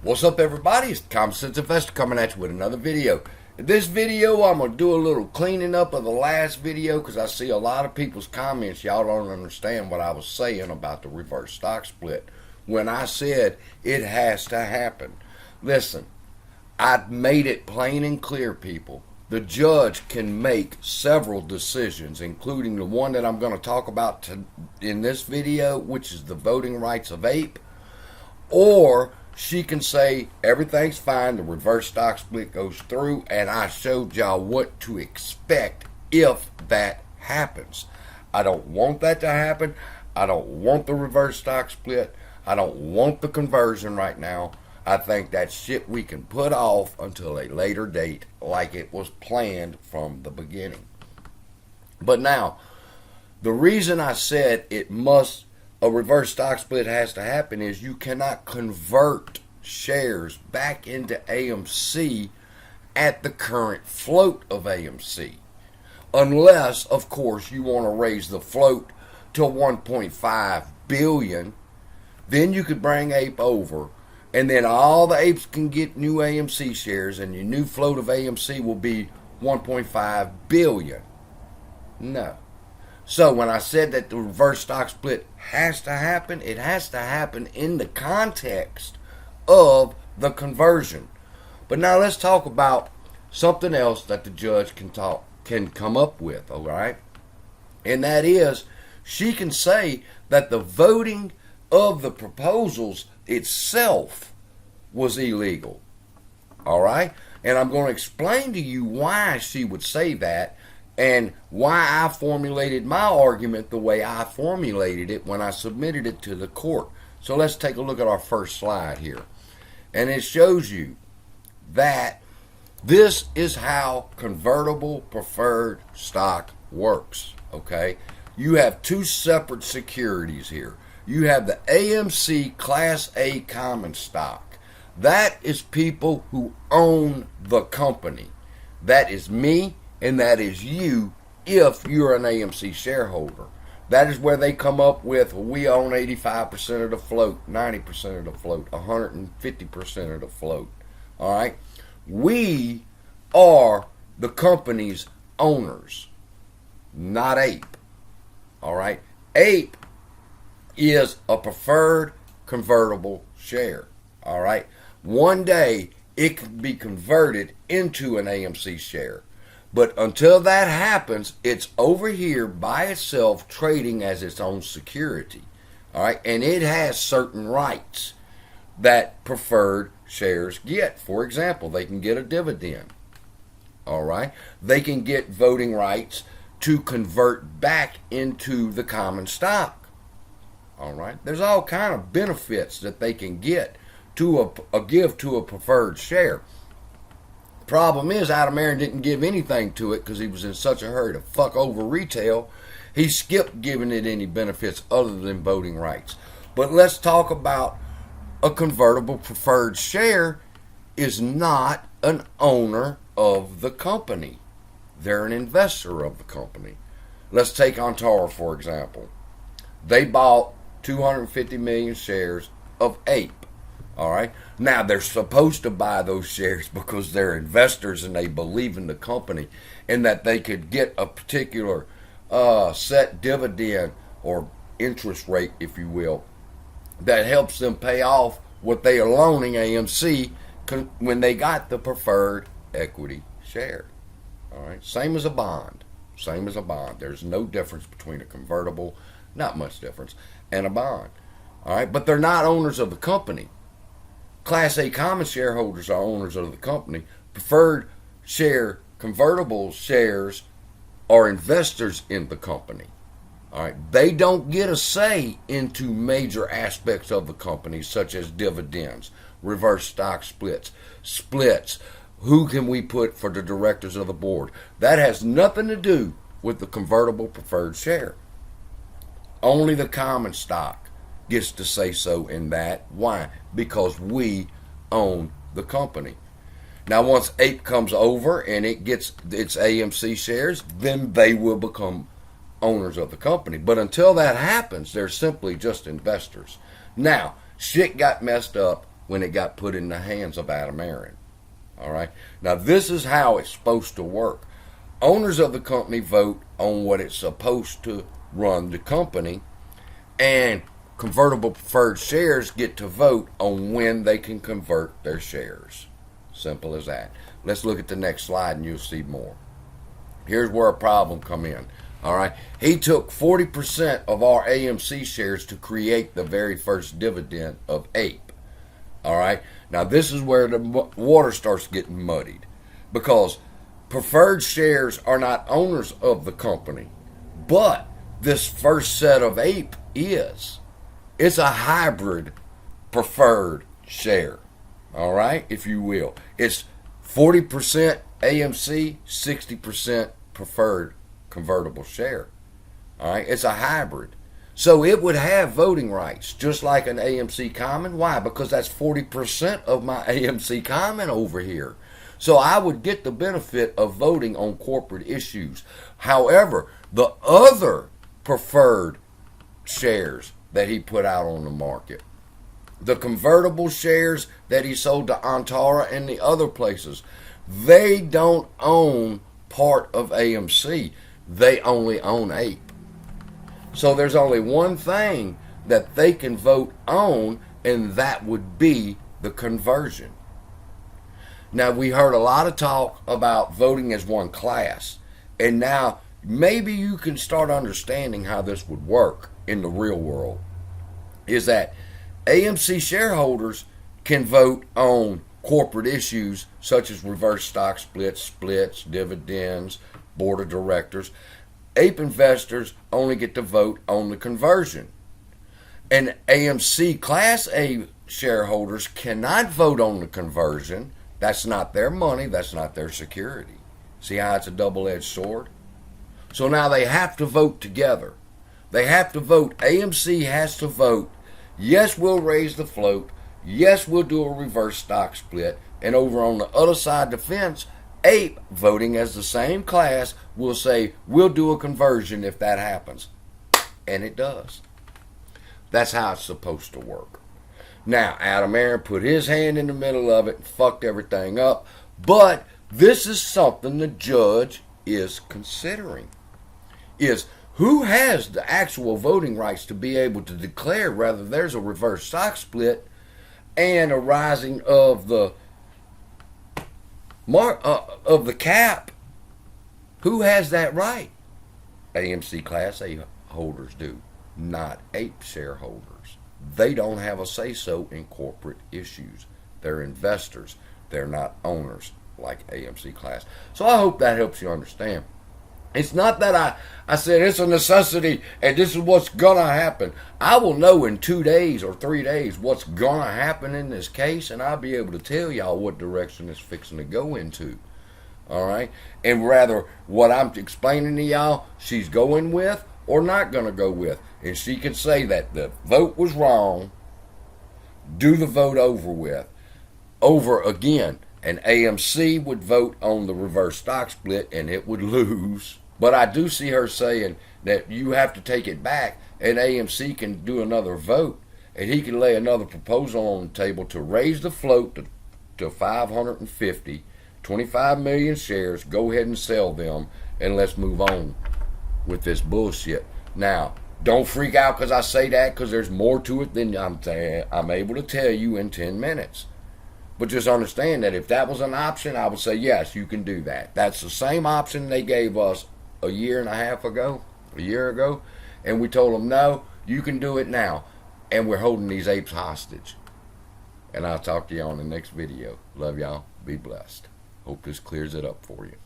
What's up, everybody? It's the Common Sense Investor coming at you with another video. In this video, I'm going to do a little cleaning up of the last video because I see a lot of people's comments. Y'all don't understand what I was saying about the reverse stock split when I said it has to happen. Listen, I made it plain and clear, people. The judge can make several decisions, including the one that I'm going to talk about in this video, which is the voting rights of APE, or she can say everything's fine, the reverse stock split goes through, and I showed y'all what to expect if that happens. I don't want that to happen. I don't want the reverse stock split. I don't want the conversion right now. I think that shit we can put off until a later date like it was planned from the beginning. But now, the reason I said a reverse stock split has to happen is you cannot convert shares back into AMC at the current float of AMC. Unless, of course, you want to raise the float to 1.5 billion. Then you could bring APE over, and then all the APEs can get new AMC shares, and your new float of AMC will be 1.5 billion. No. So when I said that the reverse stock split has to happen, it has to happen in the context of the conversion. But now let's talk about something else that the judge can come up with, all right? And that is, she can say that the voting of the proposals itself was illegal, all right? And I'm going to explain to you why she would say that, and why I formulated my argument the way I formulated it when I submitted it to the court. So let's take a look at our first slide here. And it shows you that this is how convertible preferred stock works, okay? You have two separate securities here. You have the AMC Class A common stock. That is people who own the company. That is me, and that is you if you're an AMC shareholder. That is where they come up with, we own 85% of the float, 90% of the float, 150% of the float. All right? We are the company's owners, not APE. All right? APE is a preferred convertible share. All right? One day, it can be converted into an AMC share. But until that happens, it's over here by itself trading as its own security. All right? And it has certain rights that preferred shares get. For example, they can get a dividend. All right? They can get voting rights to convert back into the common stock. All right? There's all kind of benefits that they can get to give to a preferred share. Problem is, Adam Aaron didn't give anything to it because he was in such a hurry to fuck over retail. He skipped giving it any benefits other than voting rights. But let's talk about a convertible preferred share is not an owner of the company. They're an investor of the company. Let's take Ontara, for example. They bought 250 million shares of APE. All right. Now, they're supposed to buy those shares because they're investors and they believe in the company and that they could get a particular set dividend or interest rate, if you will, that helps them pay off what they are loaning AMC when they got the preferred equity share. All right. Same as a bond. Same as a bond. There's no difference between a convertible, not much difference, and a bond. All right. But they're not owners of the company. Class A common shareholders are owners of the company. Preferred share, convertible shares are investors in the company. All right. They don't get a say into major aspects of the company, such as dividends, reverse stock splits. Who can we put for the directors of the board? That has nothing to do with the convertible preferred share. Only the common stock gets to say so in that. Why? Because we own the company. Now, once APE comes over and it gets its AMC shares, then they will become owners of the company. But until that happens, they're simply just investors. Now, shit got messed up when it got put in the hands of Adam Aaron. All right. Now, this is how it's supposed to work. Owners of the company vote on what it's supposed to run the company, and convertible preferred shares get to vote on when they can convert their shares. Simple as that. Let's look at the next slide and you'll see more. Here's where a problem come in. All right. He took 40% of our AMC shares to create the very first dividend of APE. All right. Now, this is where the water starts getting muddied, because preferred shares are not owners of the company, but this first set of APE is. It's a hybrid preferred share. All right, if you will. It's 40% AMC, 60% preferred convertible share. All right, it's a hybrid. So it would have voting rights, just like an AMC common. Why? Because that's 40% of my AMC common over here. So I would get the benefit of voting on corporate issues. However, the other preferred shares that he put out on the market, the convertible shares that he sold to Antara and the other places, they don't own part of AMC. They only own APE. So there's only one thing that they can vote on, and that would be the conversion. Now, we heard a lot of talk about voting as one class, and now maybe you can start understanding how this would work in the real world. Is that AMC shareholders can vote on corporate issues such as reverse stock splits, dividends, board of directors. APE investors only get to vote on the conversion. And AMC Class A shareholders cannot vote on the conversion. That's not their money. That's not their security. See how it's a double-edged sword? So now they have to vote together. They have to vote. AMC has to vote, yes, we'll raise the float. Yes, we'll do a reverse stock split. And over on the other side of the fence, APE, voting as the same class, will say, we'll do a conversion if that happens. And it does. That's how it's supposed to work. Now, Adam Aaron put his hand in the middle of it and fucked everything up. But this is something the judge is considering. Is who has the actual voting rights to be able to declare whether there's a reverse stock split and a rising of the cap. Who has that right? AMC Class A holders do, not APE shareholders. They don't have a say-so in corporate issues. They're investors. They're not owners like AMC Class. So I hope that helps you understand. It's not that I said it's a necessity and this is what's going to happen. I will know in 2 days or 3 days what's going to happen in this case, and I'll be able to tell y'all what direction it's fixing to go into. All right? And rather what I'm explaining to y'all, she's going with or not going to go with. And she can say that the vote was wrong, do the vote over with, over again. And AMC would vote on the reverse stock split and it would lose. But I do see her saying that you have to take it back, and AMC can do another vote, and he can lay another proposal on the table to raise the float to 550, 25 million shares, go ahead and sell them, and let's move on with this bullshit. Now, don't freak out because I say that, because there's more to it than I'm able to tell you in 10 minutes. But just understand that if that was an option, I would say, yes, you can do that. That's the same option they gave us a year ago, and we told them, no, you can do it now. And we're holding these apes hostage. And I'll talk to you on the next video. Love y'all. Be blessed. Hope this clears it up for you.